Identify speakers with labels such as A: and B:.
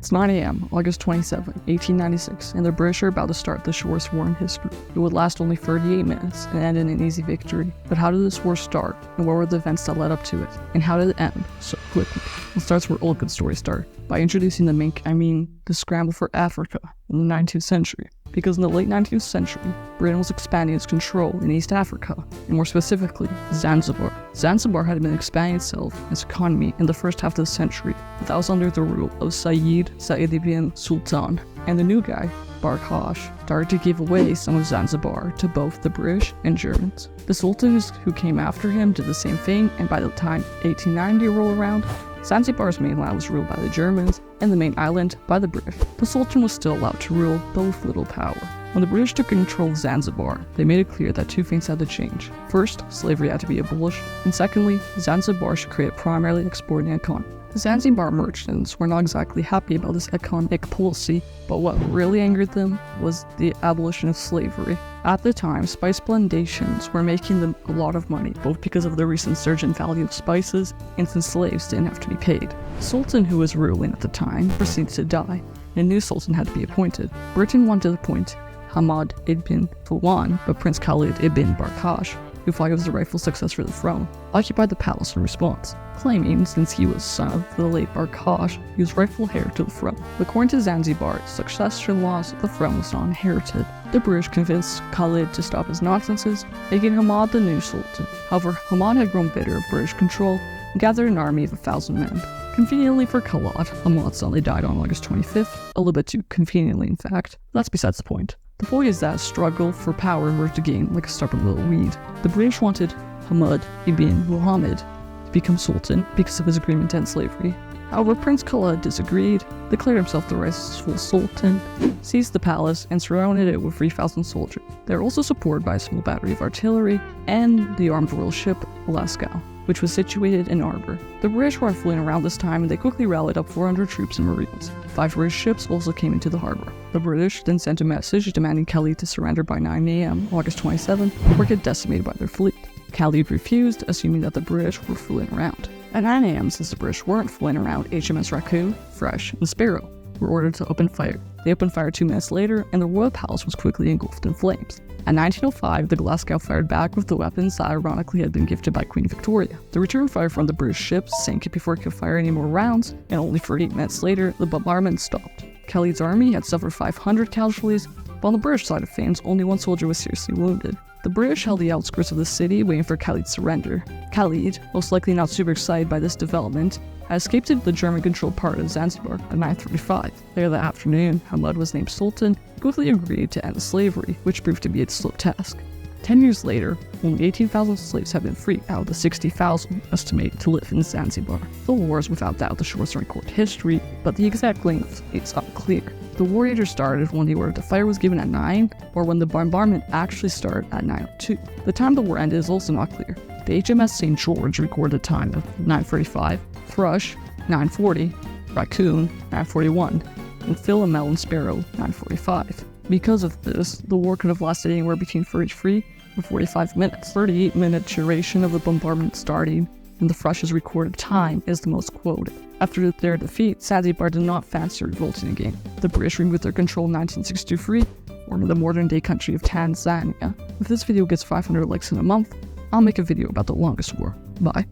A: It's 9 a.m., August 27, 1896, and the British are about to start the shortest war in history. It would last only 38 minutes and end in an easy victory. But how did this war start, and what were the events that led up to it? And how did it end so quickly? It starts where all good stories start, by introducing the scramble for Africa in the 19th century. Because in the late 19th century, Britain was expanding its control in East Africa, and more specifically, Zanzibar. Zanzibar had been expanding itself, its economy, in the first half of the century, but that was under the rule of Said ibn Sultan, and the new guy, Barkash, started to give away some of Zanzibar to both the British and Germans. The sultans who came after him did the same thing, and by the time 1890 rolled around, Zanzibar's mainland was ruled by the Germans, and the main island by the British. The Sultan was still allowed to rule, but with little power. When the British took control of Zanzibar, they made it clear that two things had to change. First, slavery had to be abolished, and secondly, Zanzibar should create a primarily exporting economy. The Zanzibar merchants were not exactly happy about this economic policy, but what really angered them was the abolition of slavery. At the time, spice plantations were making them a lot of money, both because of the recent surge in value of spices and since slaves didn't have to be paid. The Sultan who was ruling at the time proceeded to die, and a new Sultan had to be appointed. Britain wanted to appoint Hamad ibn Fuwan, but Prince Khalid ibn Barkash, who thought he was the rightful successor to the throne, occupied the palace in response, claiming since he was son of the late Barkash, he was rightful heir to the throne. According to Zanzibar, succession laws of the throne was not inherited. The British convinced Khalid to stop his nonsenses, making Hamad the new sultan. However, Hamad had grown bitter of British control and gathered an army of 1,000 men. Conveniently for Khalid, Hamad suddenly died on August 25th, a little bit too conveniently in fact. That's besides the point. The point is that a struggle for power worked to gain like a stubborn little weed. The British wanted Hamad ibn Muhammad to become sultan because of his agreement to end slavery. However, Prince Khalid disagreed, declared himself the rightful sultan, seized the palace, and surrounded it with 3,000 soldiers. They were also supported by a small battery of artillery and the armed royal ship Lascaux, which was situated in Arbor. The British were fleeing around this time, and they quickly rallied up 400 troops and marines. 5 British ships also came into the harbor. The British then sent a message demanding Khalid to surrender by 9 a.m. August 27, or get decimated by their fleet. Khalid refused, assuming that the British were fooling around. At 9 a.m., since the British weren't fooling around, HMS Raccoon, Fresh, and Sparrow were ordered to open fire. They opened fire 2 minutes later, and the royal palace was quickly engulfed in flames. At 1905, the Lascaux fired back with the weapons that ironically had been gifted by Queen Victoria. The return fire from the British ships sank it before it could fire any more rounds, and only 48 minutes later, the bombardment stopped. Khalid's army had suffered 500 casualties, but on the British side of things, only 1 soldier was seriously wounded. The British held the outskirts of the city, waiting for Khalid's surrender. Khalid, most likely not super excited by this development, had escaped to the German-controlled part of Zanzibar at 9:35. Later that afternoon, Hamad was named Sultan and quickly agreed to end slavery, which proved to be a slow task. 10 years later, only 18,000 slaves have been freed out of the 60,000 estimated to live in Zanzibar. The war is without doubt the shortest in recorded history, but the exact length is unclear. The war either started when the order to fire was given at 9, or when the bombardment actually started at 9:02. The time the war ended is also not clear. The HMS St. George recorded a time of 9:35, Thrush 9:40, Raccoon 9:41, and Philomel and Sparrow 9:45. Because of this, the war could have lasted anywhere between 33 and 45 minutes. 38-minute duration of the bombardment starting, and the Thrush's recorded time is the most quoted. After their defeat, Zanzibar did not fancy revolting again. The British removed their control in 1963, forming the modern-day country of Tanzania. If this video gets 500 likes in a month, I'll make a video about the longest war. Bye.